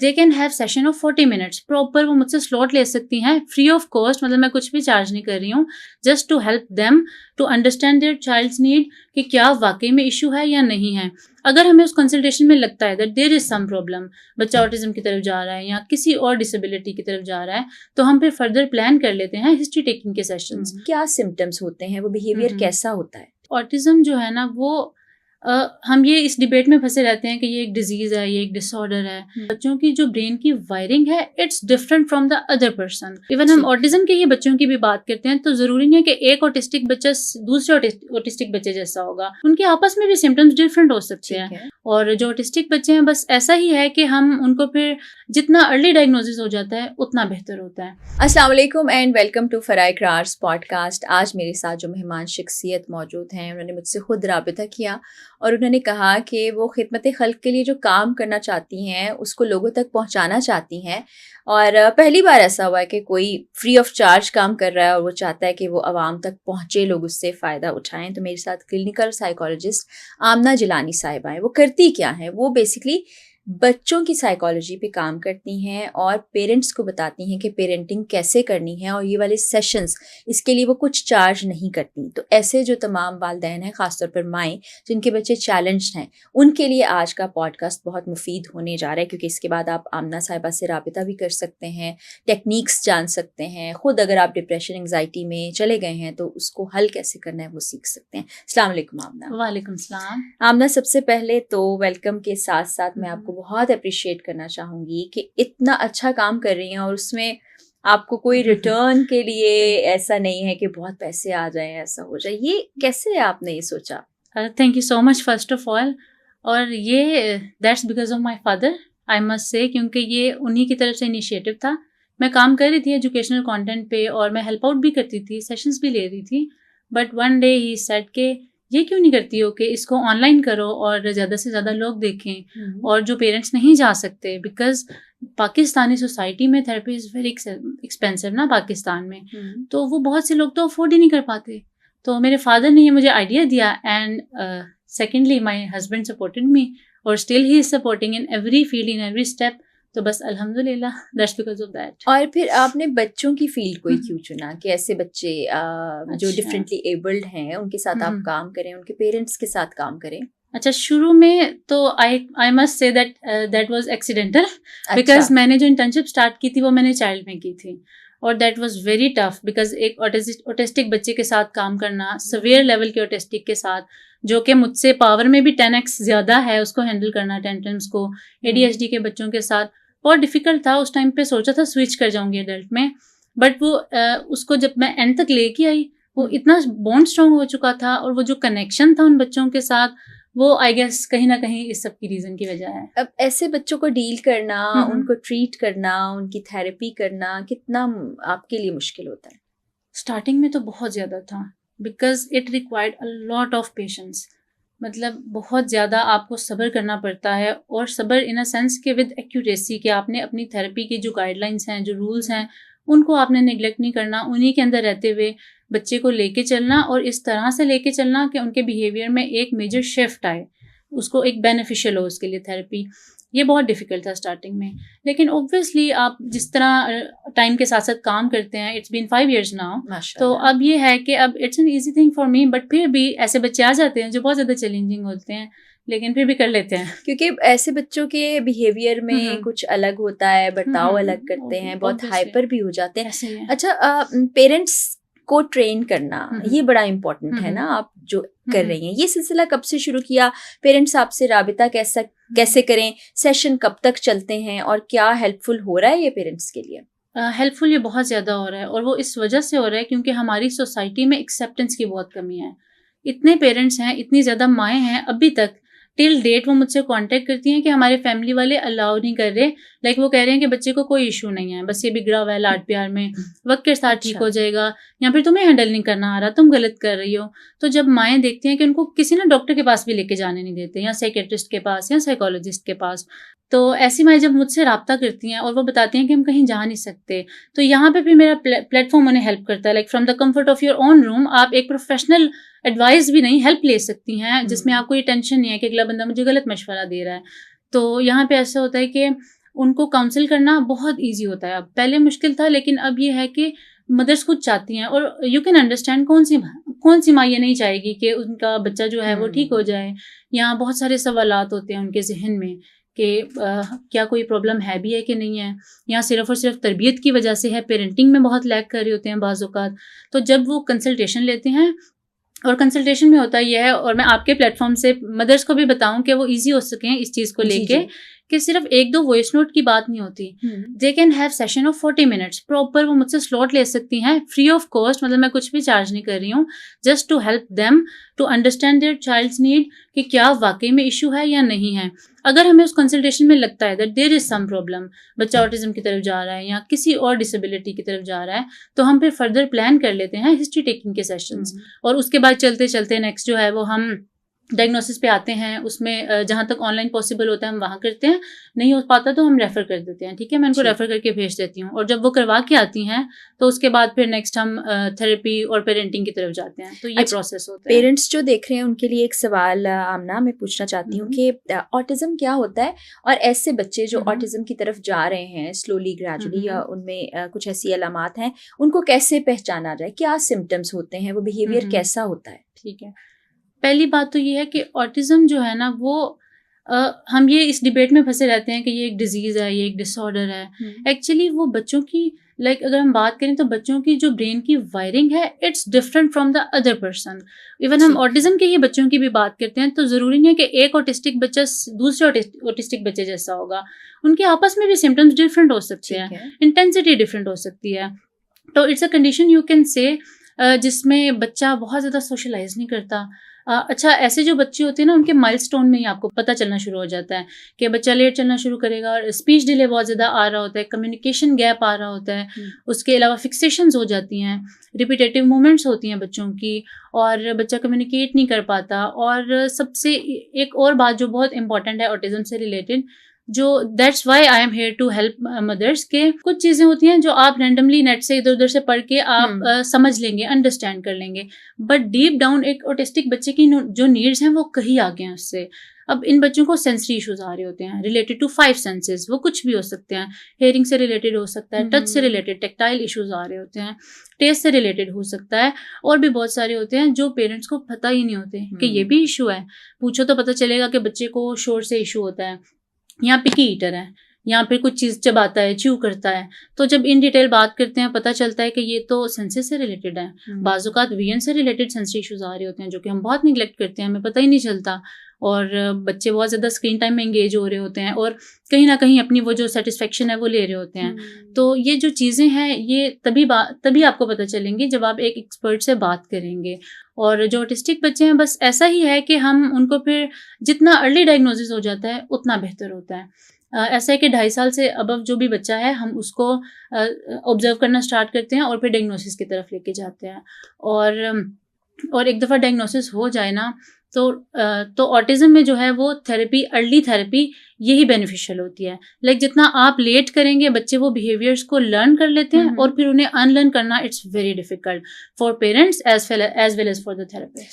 They can have session of 40 minutes proper, वो मुझसे slot ले सकती हैं फ्री ऑफ कॉस्ट, मतलब मैं कुछ भी चार्ज नहीं कर रही हूँ, just to help them to understand their child's need कि क्या वाकई में इशू है या नहीं है। अगर हमें उस कंसल्टेशन में लगता है that there is some problem, बच्चा ऑटिज्म की तरफ जा रहा है या किसी और डिसेबिलिटी की तरफ जा रहा है, तो हम फिर फर्दर प्लान कर लेते हैं हिस्ट्री टेकिंग के सेशंस। क्या सिम्टम्स होते हैं, वो बिहेवियर कैसा होता है? ऑटिज्म जो है ना वो हम ये इस डिबेट में फंसे रहते हैं कि ये एक डिजीज है, ये एक डिसऑर्डर है। बच्चों की जो ब्रेन की वायरिंग है it's different from the other person. Even हम ऑटिज्म के ही बच्चों की भी बात करते हैं तो जरूरी नहीं है कि एक ऑटिस्टिक बच्चा दूसरे ऑटिस्टिक बच्चे जैसा होगा, उनके आपस में भी सिम्टम्स डिफरेंट हो सकते हैं। और जो ऑटिस्टिक बच्चे हैं बस ऐसा ही है कि हम उनको फिर जितना अर्ली डायग्नोसिस हो जाता है उतना बेहतर होता है। अस्सलाम वालेकुम and welcome to Farah Iqrar's podcast. आज मेरे साथ जो मेहमान शख्सियत मौजूद हैं, उन्होंने मुझसे खुद राबिता किया और उन्होंने कहा कि वो खिदमत खल्क के लिए जो काम करना चाहती हैं उसको लोगों तक पहुंचाना चाहती हैं। और पहली बार ऐसा हुआ है कि कोई फ्री ऑफ चार्ज काम कर रहा है और वो चाहता है कि वो आवाम तक पहुंचे, लोग उससे फ़ायदा उठाएं। तो मेरे साथ क्लिनिकल साइकोलॉजिस्ट आमना जिलानी साहिबा हैं। वो करती क्या हैं? वो बेसिकली बच्चों की साइकोलॉजी पे काम करती हैं और पेरेंट्स को बताती हैं कि पेरेंटिंग कैसे करनी है, और ये वाले सेशंस इसके लिए वो कुछ चार्ज नहीं करती। तो ऐसे जो तमाम वालिदैन हैं, ख़ासतौर पर माएँ जिनके बच्चे चैलेंज्ड हैं, उनके लिए आज का पॉडकास्ट बहुत मुफीद होने जा रहा है, क्योंकि इसके बाद आप आमना साहिबा से राबिता भी कर सकते हैं, टेक्निक्स जान सकते हैं। ख़ुद अगर आप डिप्रेशन एंग्जाइटी में चले गए हैं तो उसको हल कैसे करना है वो सीख सकते हैं। अस्सलाम वालेकुम आमना। वालेकुम सलाम। आमना, सबसे पहले तो वेलकम के साथ साथ मैं आपको बहुत अप्रिशिएट करना चाहूँगी कि इतना अच्छा काम कर रही हैं और उसमें आपको कोई रिटर्न के लिए ऐसा नहीं है कि बहुत पैसे आ जाएं, ऐसा हो जाए। ये कैसे आपने ये सोचा? Thank you so much first of all. और ये that's because of my father, I must say, क्योंकि ये उन्हीं की तरफ से इनिशिएटिव था। मैं काम कर रही थी एजुकेशनल कंटेंट पे और मैं हेल्प आउट भी करती थी, सेशंस भी ले रही थी, but one day he said के ये क्यों नहीं करती हो कि इसको ऑनलाइन करो और ज़्यादा से ज़्यादा लोग देखें। और जो पेरेंट्स नहीं जा सकते, बिकॉज पाकिस्तानी सोसाइटी में थेरेपी इज़ वेरी एक्सपेंसिव ना पाकिस्तान में, तो वो बहुत से लोग तो अफोर्ड ही नहीं कर पाते। तो मेरे फादर ने ये मुझे आइडिया दिया and secondly my husband supported me और still he is supporting in every field, in every step. तो बस अल्हम्दुलिल्लाह, दैट्स बिकॉज ऑफ दैट। और फिर आपने बच्चों की फील्ड को ही क्यों चुना कि ऐसे बच्चे जो डिफरेंटली एबल्ड हैं उनके साथ आप काम करें, उनके पेरेंट्स के साथ काम करें? अच्छा, शुरू में तो I must say that was accidental, because मैंने जो इंटर्नशिप स्टार्ट की थी वो मैंने चाइल्ड में की थी और that was very tough, because एक ऑटिस्टिक बच्चे के साथ काम करना, सवेयर लेवल के ऑटिस्टिक के साथ, जो कि मुझसे पावर में भी 10x ज़्यादा है, उसको हैंडल करना, टेंट्रम्स को, ADHD के बच्चों के साथ बहुत डिफ़िकल्ट था। उस टाइम पे सोचा था स्विच कर जाऊंगी एडल्ट में, बट वो उसको जब मैं एंड तक लेके आई, वो इतना बॉन्ड स्ट्रॉन्ग हो चुका था और वो जो कनेक्शन था उन बच्चों के साथ, वो आई गेस कहीं ना कहीं इस सब की रीज़न की वजह है। अब ऐसे बच्चों को डील करना, उनको ट्रीट करना, उनकी थेरेपी करना कितना आपके लिए मुश्किल होता है? स्टार्टिंग में तो बहुत ज़्यादा था, because it required a lot of patience. मतलब बहुत ज़्यादा आपको सब्र करना पड़ता है, और सब्र इन अ सेंस कि विद एक्यूरेसी, कि आपने अपनी थेरेपी की जो गाइडलाइंस हैं, जो रूल्स हैं, उनको आपने निगलेक्ट नहीं करना, उन्हीं के अंदर रहते हुए बच्चे को लेके चलना और इस तरह से लेके चलना कि उनके बिहेवियर में एक मेजर शिफ्ट आए, उसको एक बेनिफिशियल हो उसके लिए थेरेपी। ये बहुत डिफ़िकल्ट था स्टार्टिंग में, लेकिन ऑब्वियसली आप जिस तरह टाइम के साथ साथ काम करते हैं, इट्स बीन 5 years नाउ, तो अब ये है कि अब it's an easy thing for me. But फिर भी ऐसे बच्चे आ जाते हैं जो बहुत ज़्यादा चैलेंजिंग होते हैं, लेकिन फिर भी कर लेते हैं, क्योंकि ऐसे बच्चों के बिहेवियर में कुछ अलग होता है, बर्ताव अलग करते हैं, बहुत हाइपर भी हो जाते हैं। अच्छा, पेरेंट्स को ट्रेन करना ये बड़ा इम्पोर्टेंट है ना, आप जो कर रही हैं। ये सिलसिला कब से शुरू किया? पेरेंट्स आपसे राबिता कैसे करें? सेशन कब तक चलते हैं और क्या हेल्पफुल हो रहा है ये पेरेंट्स के लिए? हेल्पफुल ये बहुत ज़्यादा हो रहा है, और वो इस वजह से हो रहा है क्योंकि हमारी सोसाइटी में एक्सेप्टेंस की बहुत कमी है। इतने पेरेंट्स हैं, इतनी ज़्यादा माएँ हैं, अभी तक टिल डेट वो मुझसे कांटेक्ट करती हैं कि हमारे फैमिली वाले अलाउ नहीं कर रहे, लाइक वो कह रहे हैं कि बच्चे को कोई इशू नहीं है, बस ये बिगड़ा हुआ है लाड प्यार में, वक्त के साथ ठीक हो जाएगा, या फिर तुम्हें हैंडल नहीं करना आ रहा, तुम गलत कर रही हो। तो जब माएँ देखती हैं कि उनको किसी ना डॉक्टर के पास भी लेके जाने नहीं देते, या साइकेट्रिस्ट के पास या साइकोलॉजिस्ट के पास, तो ऐसी माएँ जब मुझसे रब्ता करती हैं और वो बताती हैं कि हम कहीं जा नहीं सकते, तो यहाँ पे फिर मेरा प्लेटफॉर्म उन्हें हेल्प करता है। Like from the comfort of your own room आप एक प्रोफेशनल एडवाइस भी नहीं, हेल्प ले सकती हैं, जिसमें आपको ये टेंशन नहीं है कि अगला बंदा मुझे गलत मशवरा दे रहा है। तो यहाँ पे ऐसा होता है कि उनको काउंसिल करना बहुत ईजी होता है। अब पहले मुश्किल था, लेकिन अब ये है कि मदर्स खुद चाहती हैं, और यू कैन अंडरस्टैंड कौन सी माँ ये नहीं चाहेगी कि उनका बच्चा जो है वो ठीक हो जाए। यहाँ बहुत सारे सवालात होते हैं उनके जहन में कि क्या कोई प्रॉब्लम है भी है कि नहीं है, या सिर्फ और सिर्फ तरबियत की वजह से है, पेरेंटिंग में बहुत लैग कर रहे होते हैं बाज़ औक़ात। तो जब वो कंसल्टेशन लेते हैं, और कंसल्टेशन में होता ये है, और मैं आपके प्लेटफॉर्म से मदर्स को भी बताऊं कि वो इजी हो सकें इस चीज़ को लेके, कि सिर्फ 1-2 वॉइस नोट की बात नहीं होती। They can have session of 40 minutes proper, वो मुझसे स्लॉट ले सकती हैं फ्री ऑफ कॉस्ट, मतलब मैं कुछ भी चार्ज नहीं कर रही हूँ, just to help them to understand their child's need, कि क्या वाकई में इशू है या नहीं है। अगर हमें उस कंसल्टेशन में लगता है that there is some problem, बच्चा ऑटिज्म की तरफ जा रहा है या किसी और डिसेबिलिटी की तरफ जा रहा है, तो हम फिर फर्दर प्लान कर लेते हैं हिस्ट्री टेकिंग के सेशंस, और उसके बाद चलते चलते नेक्स्ट जो है वो हम डायग्नोसिस पे आते हैं। उसमें जहाँ तक ऑनलाइन पॉसिबल होता है हम वहाँ करते हैं, नहीं हो पाता तो हम रेफ़र कर देते हैं, ठीक है, मैं उनको रेफ़र करके भेज देती हूँ। और जब वो करवा के आती हैं तो उसके बाद फिर नेक्स्ट हम थेरेपी और पेरेंटिंग की तरफ जाते हैं। तो ये प्रोसेस होता है। पेरेंट्स जो देख रहे हैं उनके लिए एक सवाल आमना मैं पूछना चाहती हूँ कि ऑटिज्म क्या होता है, और ऐसे बच्चे जो ऑटिज्म की तरफ जा रहे हैं स्लोली ग्रेजुअली, या उनमें कुछ ऐसी अलामात हैं, उनको कैसे पहचाना जाए, क्या सिम्टम्स होते हैं, वो बिहेवियर कैसा होता है? ठीक है, पहली बात तो ये है कि ऑटिज्म जो है ना वो हम ये इस डिबेट में फंसे रहते हैं कि ये एक डिजीज़ है, ये एक डिसऑर्डर है। एक्चुअली वो बच्चों की अगर हम बात करें तो बच्चों की जो ब्रेन की वायरिंग है it's different from the other person. Even हम ऑटिज्म के ही बच्चों की भी बात करते हैं तो ज़रूरी नहीं है कि एक ऑटिस्टिक बच्चा दूसरे ऑटिस्टिक बच्चे जैसा होगा, उनके आपस में भी सिम्टम्स डिफरेंट हो सकते हैं, इंटेंसिटी डिफरेंट हो सकती है। तो it's a condition you can say जिसमें बच्चा बहुत ज़्यादा सोशलाइज नहीं करता। अच्छा, ऐसे जो बच्चे होते हैं ना उनके माइलस्टोन में ही आपको पता चलना शुरू हो जाता है कि बच्चा लेट चलना शुरू करेगा, और स्पीच डिले बहुत ज़्यादा आ रहा होता है, कम्युनिकेशन गैप आ रहा होता है, उसके अलावा फिक्सेशंस हो जाती हैं, रिपीटेटिव मूवमेंट्स होती हैं बच्चों की, और बच्चा कम्युनिकेट नहीं कर पाता। और सबसे एक और बात जो बहुत इंपॉर्टेंट है ऑटिज्म से रिलेटेड, जो that's why I am here to help mothers, के कुछ चीज़ें होती हैं जो आप रैंडमली नेट से इधर उधर से पढ़ के आप समझ लेंगे, अंडरस्टैंड कर लेंगे, बट डीप डाउन एक ऑटिस्टिक बच्चे की जो नीड्स हैं वो कहीं आगे हैं उससे। अब इन बच्चों को सेंसरी इश्यूज आ रहे होते हैं रिलेटेड टू 5 सेंसेस, वो कुछ भी हो सकते हैं, हेयरिंग से रिलेटेड हो सकता है, टच से रिलेटेड टेक्टाइल इश्यूज आ रहे होते हैं, टेस्ट से रिलेटेड हो सकता है, और भी बहुत सारे होते हैं जो पेरेंट्स को पता ही नहीं होते कि ये भी इशू है। पूछो तो पता चलेगा कि बच्चे को शोर से इशू होता है, या पिकी ईटर है, या फिर कुछ चीज़ चबाता है, च्यू करता है। तो जब इन डिटेल बात करते हैं पता चलता है कि ये तो सेंसेस से रिलेटेड है। बाज़-औक़ात विजन से रिलेटेड सेंसरी इश्यूज आ रहे होते हैं जो कि हम बहुत निगलेक्ट करते हैं, हमें पता ही नहीं चलता, और बच्चे बहुत ज़्यादा स्क्रीन टाइम में एंगेज हो रहे होते हैं, और कहीं ना कहीं अपनी वो जो सेटिस्फेक्शन है वो ले रहे होते हैं। तो ये जो चीज़ें हैं ये तभी आपको पता चलेंगी जब आप एक एक्सपर्ट से बात करेंगे। और जो ऑटिस्टिक बच्चे हैं बस ऐसा ही है कि हम उनको फिर जितना अर्ली डायग्नोसिस हो जाता है उतना बेहतर होता है। ऐसा है कि 2.5 साल से अबव जो भी बच्चा है हम उसको ऑब्जर्व करना स्टार्ट करते हैं और फिर डायग्नोसिस की तरफ लेके जाते हैं। और एक दफ़ा डायग्नोसिस हो जाए ना तो ऑटिज्म में जो है वो थेरेपी, अर्ली थेरेपी यही बेनिफिशियल होती है। जितना आप लेट करेंगे बच्चे वो बिहेवियर्स को लर्न कर लेते हैं, और फिर उन्हें अनलर्न करना it's very difficult for parents as well as for the therapist.